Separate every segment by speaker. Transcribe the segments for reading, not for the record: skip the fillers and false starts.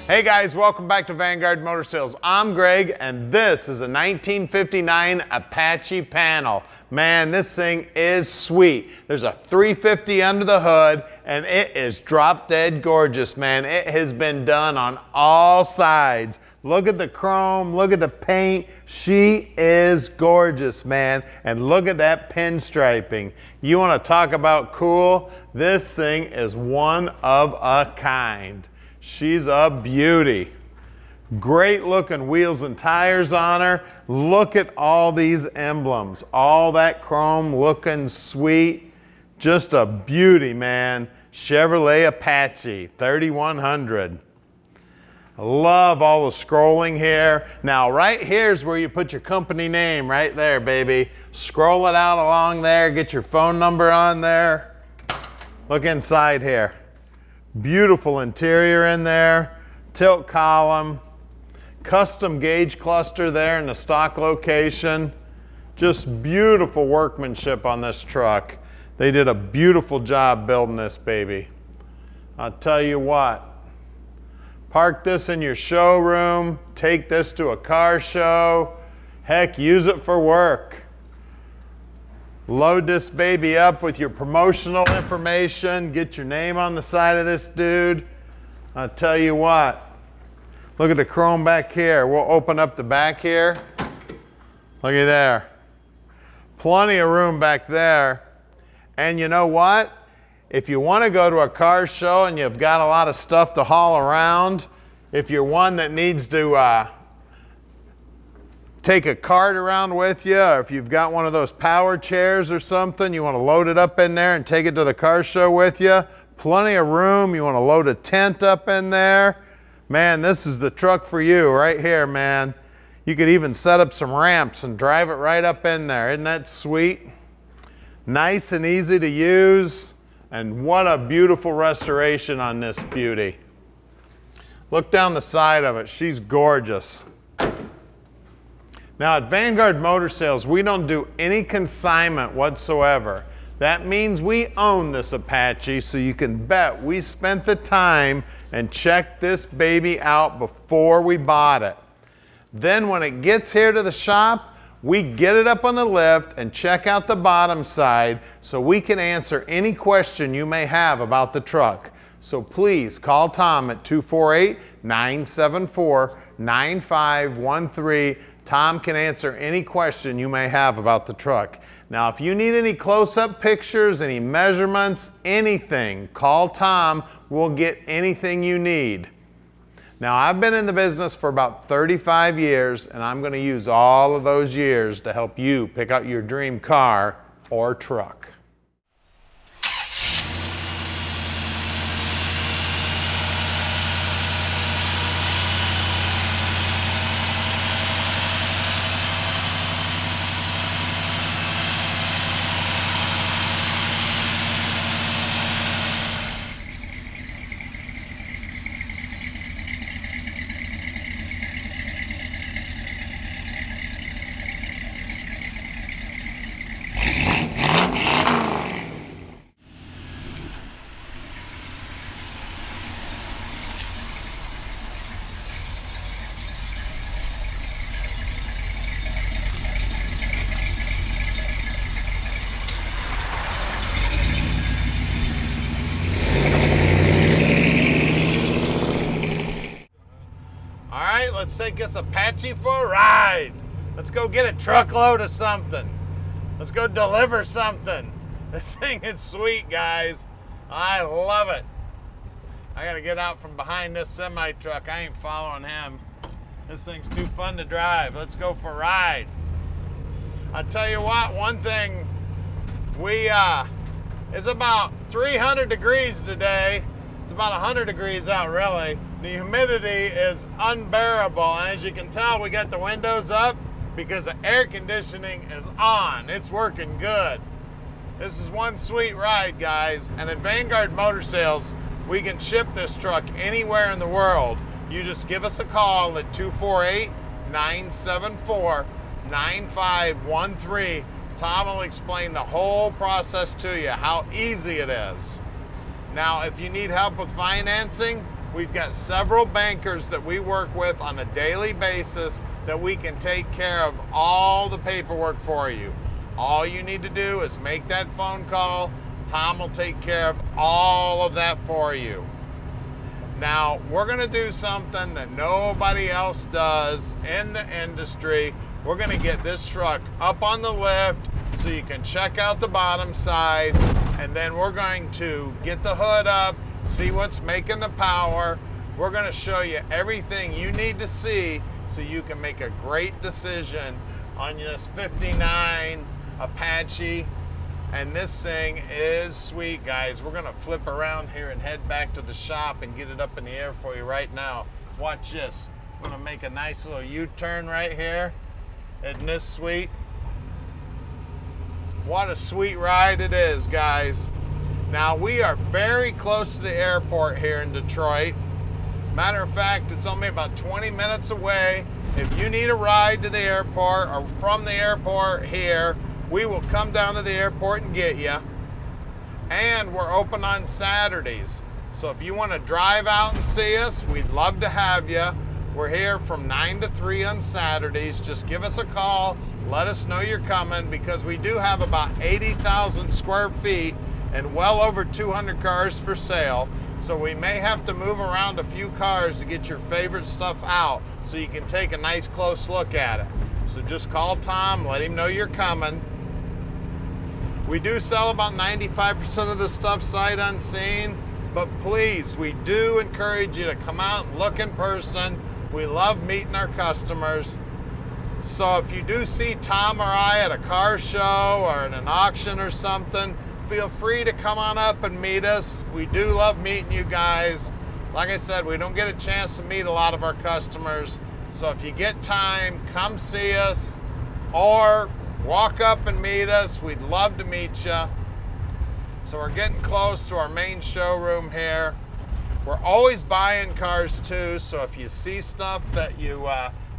Speaker 1: Hey guys, welcome back to Vanguard Motor Sales. I'm Greg, and this is a 1959 Apache panel. Man, this thing is sweet. There's a 350 under the hood, and it is drop dead gorgeous, man. It has been done on all sides. Look at the chrome, look at the paint. She is gorgeous, man. And look at that pinstriping. You want to talk about cool? This thing is one of a kind. She's a beauty. Great looking wheels and tires on her. Look at all these emblems. All that chrome looking sweet. Just a beauty, man. Chevrolet Apache 3100. I love all the scrolling here. Now right here's where you put your company name right there, baby. Scroll it out along there. Get your phone number on there. Look inside here. Beautiful interior in there, tilt column, custom gauge cluster there in the stock location. Just beautiful workmanship on this truck. They did a beautiful job building this baby. I'll tell you what, park this in your showroom, take this to a car show, heck, use it for work. Load this baby up with your promotional information. Get your name on the side of this dude. I'll tell you what. Look at the chrome back here. We'll open up the back here. Look at there. Plenty of room back there. And you know what? If you want to go to a car show and you've got a lot of stuff to haul around, if you're one that needs to take a cart around with you, or if you've got one of those power chairs or something, you want to load it up in there and take it to the car show with you. Plenty of room. You want to load a tent up in there. Man, this is the truck for you right here, man. You could even set up some ramps and drive it right up in there. Isn't that sweet? Nice and easy to use. And what a beautiful restoration on this beauty. Look down the side of it. She's gorgeous. Now at Vanguard Motor Sales, we don't do any consignment whatsoever. That means we own this Apache, so you can bet we spent the time and checked this baby out before we bought it. Then when it gets here to the shop, we get it up on the lift and check out the bottom side so we can answer any question you may have about the truck. So please call Tom at 248-974-9513. Tom can answer any question you may have about the truck. Now, if you need any close-up pictures, any measurements, anything, call Tom. We'll get anything you need. Now, I've been in the business for about 35 years, and I'm going to use all of those years to help you pick out your dream car or truck. Let's take this Apache for a ride. Let's go get a truckload of something. Let's go deliver something. This thing is sweet, guys. I love it. I gotta get out from behind this semi truck. I ain't following him. This thing's too fun to drive. Let's go for a ride. I'll tell you what, one thing, it's about 300 degrees today. It's about 100 degrees out, really. The humidity is unbearable, and as you can tell, we got the windows up because the air conditioning is on. It's working good. This is one sweet ride, guys, and at Vanguard Motor Sales, we can ship this truck anywhere in the world. You just give us a call at 248-974-9513. Tom will explain the whole process to you, how easy it is. Now, if you need help with financing, We've got several bankers that we work with on a daily basis that we can take care of all the paperwork for you. All you need to do is make that phone call. Tom will take care of all of that for you. Now, we're gonna do something that nobody else does in the industry. We're gonna get this truck up on the lift so you can check out the bottom side, and then we're going to get the hood up, see what's making the power. We're gonna show you everything you need to see so you can make a great decision on this 59 Apache. And this thing is sweet, guys. We're gonna flip around here and head back to the shop and get it up in the air for you right now. Watch this. I'm gonna make a nice little U-turn right here. Isn't this sweet? What a sweet ride it is, guys. Now, we are very close to the airport here in Detroit. Matter of fact, it's only about 20 minutes away. If you need a ride to the airport or from the airport here, we will come down to the airport and get you. And we're open on Saturdays. So if you want to drive out and see us, we'd love to have you. We're here from 9 to 3 on Saturdays. Just give us a call. Let us know you're coming, because we do have about 80,000 square feet and well over 200 cars for sale. So we may have to move around a few cars to get your favorite stuff out so you can take a nice close look at it. So just call Tom, let him know you're coming. We do sell about 95% of the stuff sight unseen, but please, we do encourage you to come out and look in person. We love meeting our customers. So if you do see Tom or I at a car show or at an auction or something, feel free to come on up and meet us. We do love meeting you guys. Like I said, we don't get a chance to meet a lot of our customers. So if you get time, come see us or walk up and meet us. We'd love to meet you. So we're getting close to our main showroom here. We're always buying cars too, so if you see stuff that you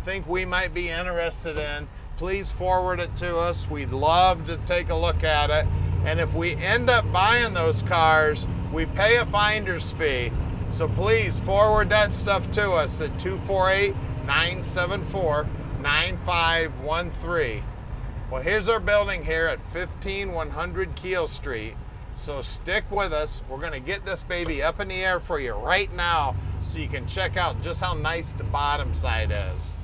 Speaker 1: think we might be interested in, please forward it to us. We'd love to take a look at it. And if we end up buying those cars, we pay a finder's fee. So please forward that stuff to us at 248-974-9513. Well, here's our building here at 15100 Keel Street. So stick with us. We're gonna get this baby up in the air for you right now so you can check out just how nice the bottom side is.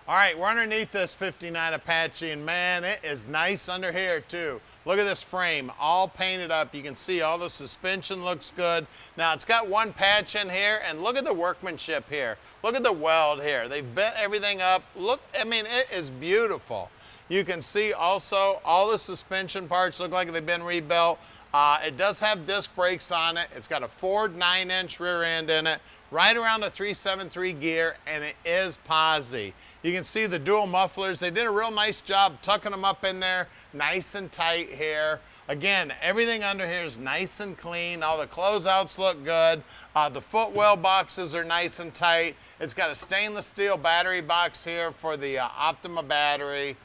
Speaker 1: All right, we're underneath this 59 Apache, and man, it is nice under here too. Look at this frame, all painted up. You can see all the suspension looks good. Now, it's got one patch in here, and look at the workmanship here. Look at the weld here. They've bent everything up. Look, I mean, it is beautiful. You can see also all the suspension parts look like they've been rebuilt. It does have disc brakes on it. It's got a Ford 9-inch rear end in it, right around a 373 gear, and it is Posi. You can see the dual mufflers. They did a real nice job tucking them up in there, nice and tight here. Again, everything under here is nice and clean. All the closeouts look good. The footwell boxes are nice and tight. It's got a stainless steel battery box here for the Optima battery.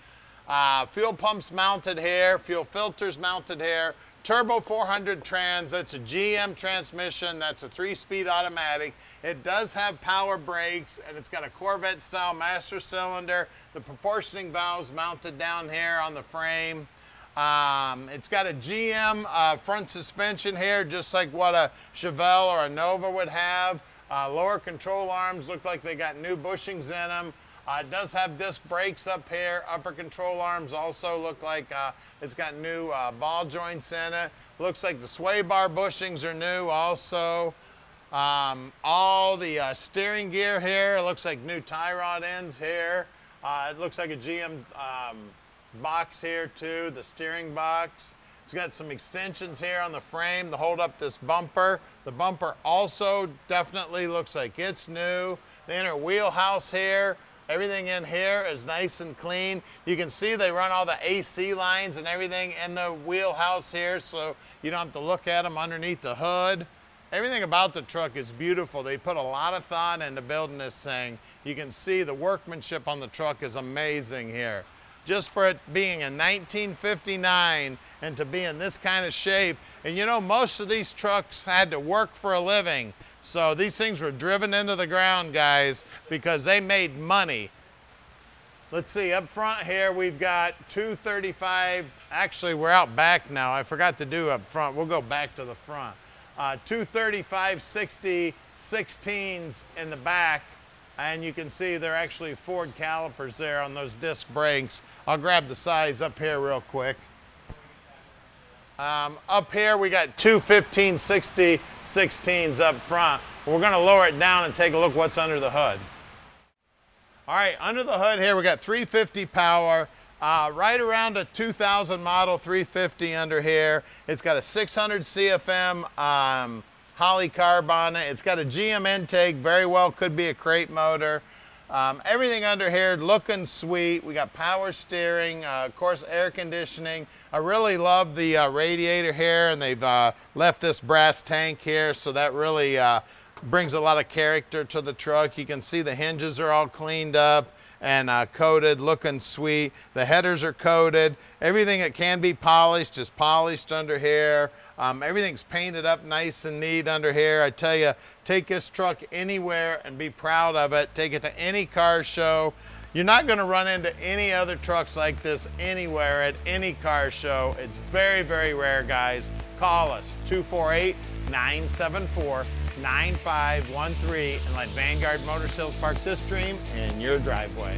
Speaker 1: Fuel pumps mounted here, fuel filters mounted here. Turbo 400 trans, that's a GM transmission, that's a 3-speed automatic. It does have power brakes, and it's got a Corvette style master cylinder. The proportioning valves mounted down here on the frame. It's got a GM front suspension here, just like what a Chevelle or a Nova would have. Lower control arms look like they got new bushings in them. It does have disc brakes up here. Upper control arms also look like it's got new ball joints in it. Looks like the sway bar bushings are new also. All the steering gear here, it looks like new tie rod ends here. It looks like a GM box here too, the steering box. It's got some extensions here on the frame to hold up this bumper. The bumper also definitely looks like it's new. The inner wheelhouse here, everything in here is nice and clean. You can see they run all the AC lines and everything in the wheelhouse here, so you don't have to look at them underneath the hood. Everything about the truck is beautiful. They put a lot of thought into building this thing. You can see the workmanship on the truck is amazing here. Just for it being a 1959 and to be in this kind of shape. And you know, most of these trucks had to work for a living. So these things were driven into the ground, guys, because they made money. Let's see, up front here, we've got 235. Actually, we're out back now. I forgot to do up front. We'll go back to the front. 235/60 16s in the back. And you can see they're actually Ford calipers there on those disc brakes. I'll grab the size up here real quick. Up here, we got two 15/60 16s up front. We're gonna lower it down and take a look what's under the hood. All right, under the hood here, we got 350 power, right around a 2000 model 350 under here. It's got a 600 CFM Holly carb on it. It's got a GM intake, very well could be a crate motor. Everything under here looking sweet. We got power steering, of course air conditioning. I really love the radiator here, and they've left this brass tank here, so that really brings a lot of character to the truck. You can see the hinges are all cleaned up and coated, looking sweet. The headers are coated. Everything that can be polished is polished under here. Everything's painted up nice and neat under here. I tell you, take this truck anywhere and be proud of it. Take it to any car show. You're not going to run into any other trucks like this anywhere at any car show. It's very, very rare, guys. Call us, 248-974-9513, and let Vanguard Motor Sales park this dream in your driveway.